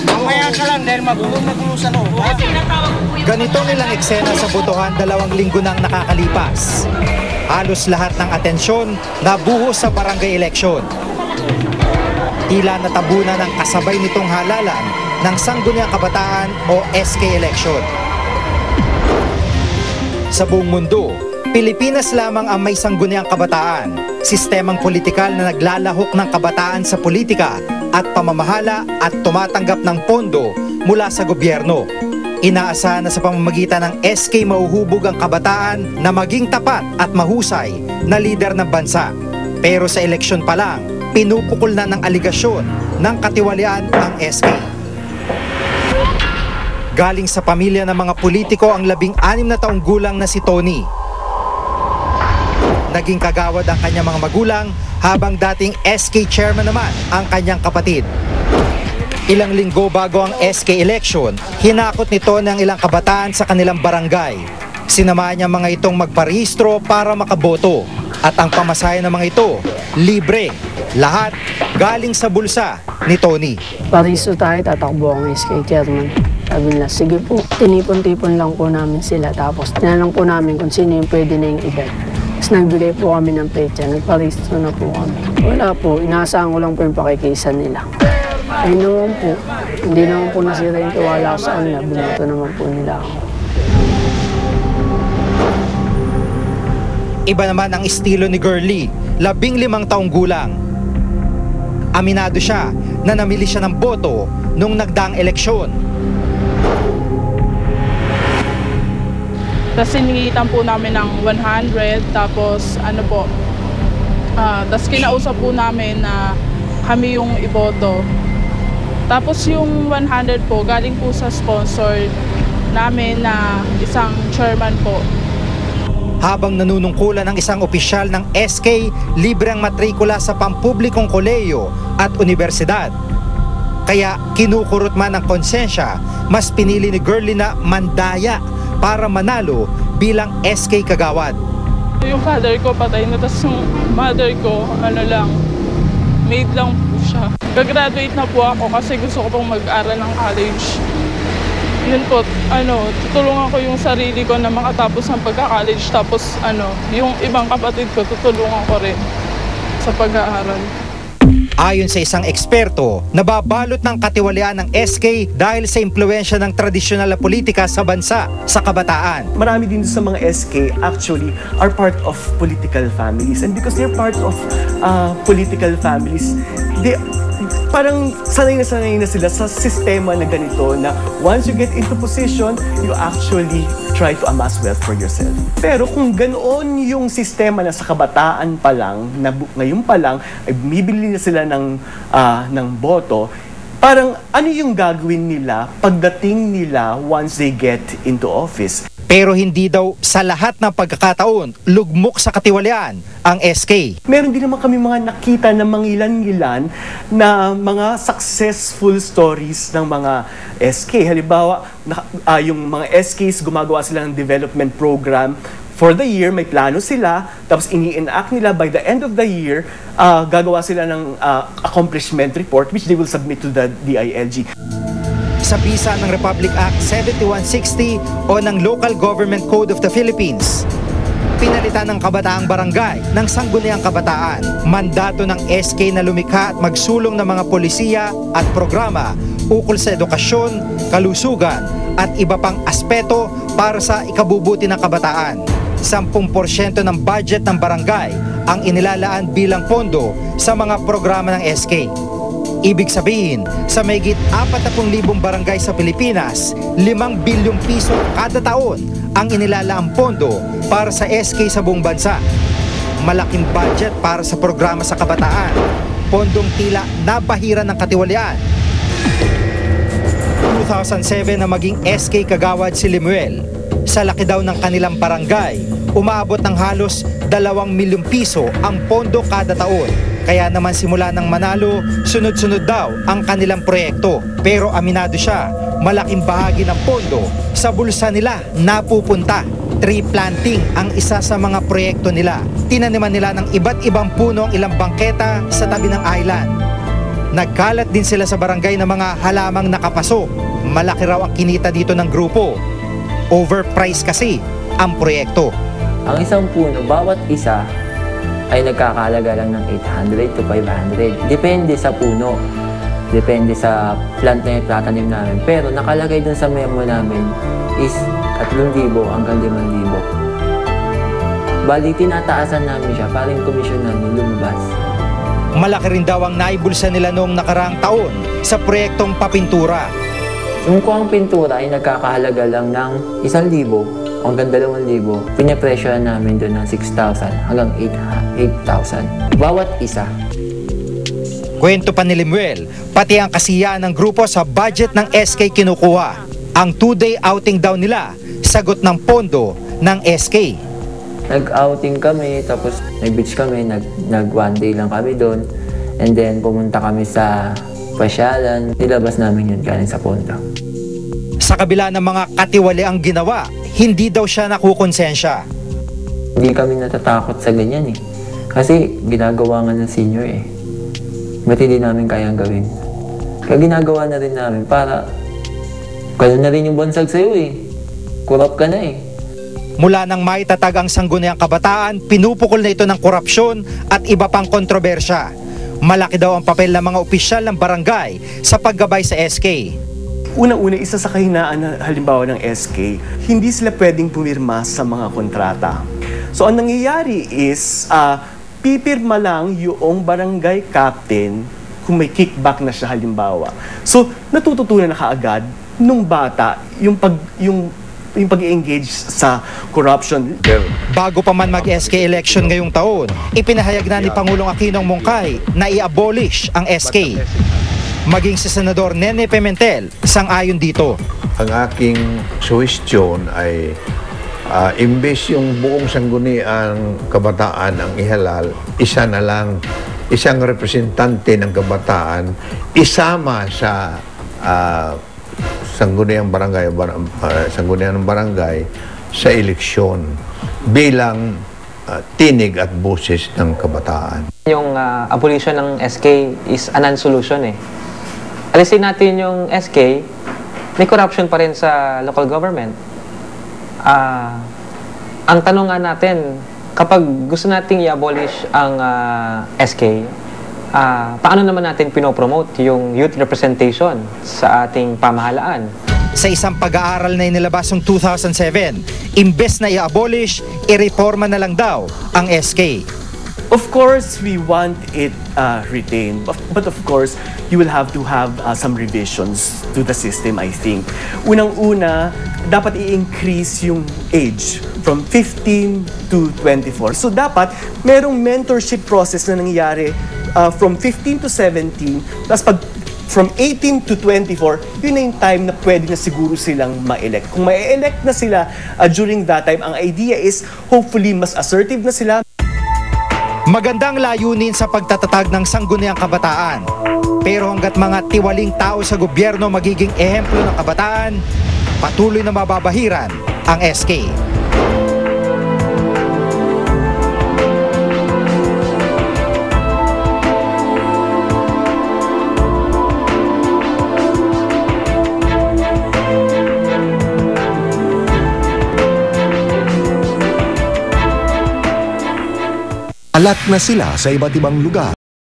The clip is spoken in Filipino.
Mamaya ka lang dahil magulo sa loob. Ganito nilang eksena sa botohan 2 linggo nang nakakalipas. Halos lahat ng atensyon nabuhos sa barangay eleksyon. Tila natabunan ng kasabay nitong halalan ng Sangguniang Kabataan o SK election. Sa buong mundo, Pilipinas lamang ang may Sangguniang Kabataan, sistemang politikal na naglalahok ng kabataan sa politika at pamamahala at tumatanggap ng pondo mula sa gobyerno. Inaasahan na sa pamamagitan ng SK mahuhubog ang kabataan na maging tapat at mahusay na lider ng bansa. Pero sa eleksyon pa lang, pinupukol na ng aligasyon ng katiwalian ang SK. Galing sa pamilya ng mga politiko ang 16 na taong gulang na si Tony. Naging kagawad ang kanyang mga magulang habang dating SK chairman naman ang kanyang kapatid. Ilang linggo bago ang SK election, hinakot nito ng ilang kabataan sa kanilang barangay. Sinamahan niya mga itong magparehistro para makaboto. At ang pamasahe ng mga ito, libre. Lahat galing sa bulsa ni Tony. Pariso tayo, tatakbo ang SK chairman. Sabi nila, sige po, tinipon-tipon lang po namin sila. Tapos tinanong po namin kung sino yung pwede na yung event. Tapos nagbigay po kami ng petsa, nagparisto na po kami. Wala po, inaasahan ko lang po yung pakikisa nila. Ay naman po, hindi naman po nasira yung tiwala ko sa kanila, binoto naman po nila ako. Iba naman ang estilo ni Girlie, 15 taong gulang. Aminado siya na namili siya ng boto nung nagdaang eleksyon. Tapos sinigitan po namin ng 100, tapos ano po, tapos kinausap po namin na kami yung iboto. Tapos yung 100 po, galing po sa sponsor namin na isang chairman po. Habang nanunungkulan ng isang opisyal ng SK, libre ang matrikula sa pampublikong kolehiyo at universidad. Kaya kinukurot man ang konsensya, mas pinili ni Girlie na mandaya para manalo bilang SK kagawad. Yung father ko patay na, tapos yung mother ko, maid lang po siya. Gagraduate na po ako kasi gusto ko pong mag-aral ng college. Yun po, tutulungan ko yung sarili ko na makatapos ng pagka-college. Tapos yung ibang kapatid ko, tutulungan ko rin sa pag-aaral. Ayon sa isang eksperto, nababalot ng katiwalian ng SK dahil sa impluwensya ng tradisyonal na politika sa bansa, sa kabataan. Marami din sa mga SK actually are part of political families. And because they're part of political families, parang sanay na sila sa sistema na ganito na once you get into position, you actually try to amass wealth for yourself. Pero kung ganoon yung sistema na sa kabataan pa lang, na ngayon pa lang, ay bumibili na sila ng boto, parang ano yung gagawin nila pagdating nila once they get into office? Pero hindi daw sa lahat ng pagkakataon lugmok sa katiwalian ang SK. Meron din naman kami mga nakita na mangilan-ngilan na mga successful stories ng mga SK. Halimbawa, yung mga SKs gumagawa sila ng development program. For the year, may plano sila, tapos ini-enact nila by the end of the year, gagawa sila ng accomplishment report which they will submit to the DILG. Sa bisa ng Republic Act 7160 o ng Local Government Code of the Philippines, pinalitan ng kabataang barangay ng Sangguniang Kabataan. Mandato ng SK na lumikha at magsulong ng mga polisiya at programa ukol sa edukasyon, kalusugan at iba pang aspeto para sa ikabubuti ng kabataan. 10% ng budget ng barangay ang inilalaan bilang pondo sa mga programa ng SK. Ibig sabihin, sa mahigit 40,000 barangay sa Pilipinas, 5 bilyong piso kada taon ang inilalaang pondo para sa SK sa buong bansa. Malaking budget para sa programa sa kabataan, pondong tila nabahiran ng katiwalian. 2007 na maging SK kagawad si Lemuel. Sa laki daw ng kanilang barangay, umaabot ng halos 2 milyong piso ang pondo kada taon. Kaya naman simula ng manalo, sunod-sunod daw ang kanilang proyekto. Pero aminado siya, malaking bahagi ng pondo sa bulsa nila napupunta. Tree planting ang isa sa mga proyekto nila. Tinaniman nila ng iba't ibang puno ang ilang bangketa sa tabi ng island. Nagkalat din sila sa barangay ng mga halamang nakapasok. Malaki raw ang kinita dito ng grupo. Overpriced kasi ang proyekto. Ang isang puno, bawat isa ay nagkakahalaga lang ng 800 to 500. Depende sa puno. Depende sa plant na itatanim namin. Pero nakalagay dun sa memo namin is 3,000 hanggang 5,000. Bali, tinataasan namin siya para yung komisyon namin lumabas. Malaki rin daw ang naibulsa nila noong nakaraang taon sa proyektong papintura. Kung ang pintura ay nagkakahalaga lang ng 1,000 hanggang 2,000, pinapresyohan namin doon ng 6,000 hanggang 8,000. Bawat isa. Kwento pa ni Limuel, pati ang kasiyahan ng grupo sa budget ng SK kinukuha. Ang 2-day outing daw nila, sagot ng pondo ng SK. Nag-outing kami, tapos nag-beach kami, nag 1 day lang kami doon. And then pumunta kami sa pasyalan, nilabas namin yun galing sa pondo. Sa kabila ng mga katiwali ang ginawa, hindi daw siya nakukonsensya. Hindi kami natatakot sa ganyan eh. Kasi ginagawa nga ng senior eh. Ba't hindi namin kayang gawin? Kaya ginagawa na rin namin para gano'n na rin yung bansag sa'yo eh. Kurap ka na eh. Mula nang maitatag ang Sangguniang Kabataan, pinupukol na ito ng korupsyon at iba pang kontrobersya. Malaki daw ang papel ng mga opisyal ng barangay sa paggabay sa SK. Una-una, isa sa kahinaan na halimbawa ng SK, hindi sila pwedeng pumirma sa mga kontrata. So ang nangyayari is, pipirma lang yung barangay captain kung may kickback na siya halimbawa. So natututunan na kaagad nung bata yung pag-engage sa corruption. Bago pa man mag-SK election ngayong taon, ipinahayag na ni Pangulong Aquino Mungkay na i-abolish ang SK. Maging si Senador Nene Pimentel sang-ayon dito. Ang aking suwestyon ay imbes yung buong sangguniang kabataan ang ihalal, isa na lang, isang representante ng kabataan, isama sa sangguniang barangay, sangguniang barangay sa eleksyon bilang tinig at boses ng kabataan. Yung abolition ng SK is a non-solution eh. Alisin natin yung SK, may corruption pa rin sa local government. Ang tanong nga natin, kapag gusto nating i-abolish ang SK, paano naman natin pinopromote yung youth representation sa ating pamahalaan? Sa isang pag-aaral na inilabas noong 2007, imbes na i-abolish, i-reforma na lang daw ang SK. Of course, we want it retained. But of course, you will have to have some revisions to the system, I think. Unang-una, dapat i-increase yung age from 15 to 24. So dapat merong mentorship process na nangyayari from 15 to 17. Tapos pag from 18 to 24, yun na yung time na pwede na siguro silang ma-elect. Kung ma-elect na sila during that time, ang idea is hopefully mas assertive na sila. Magandang layunin sa pagtatatag ng Sangguniang Kabataan. Pero hanggat mga tiwaling tao sa gobyerno magiging ehemplo ng kabataan, patuloy na mababahiran ang SK. Alat na sila sa iba't ibang lugar.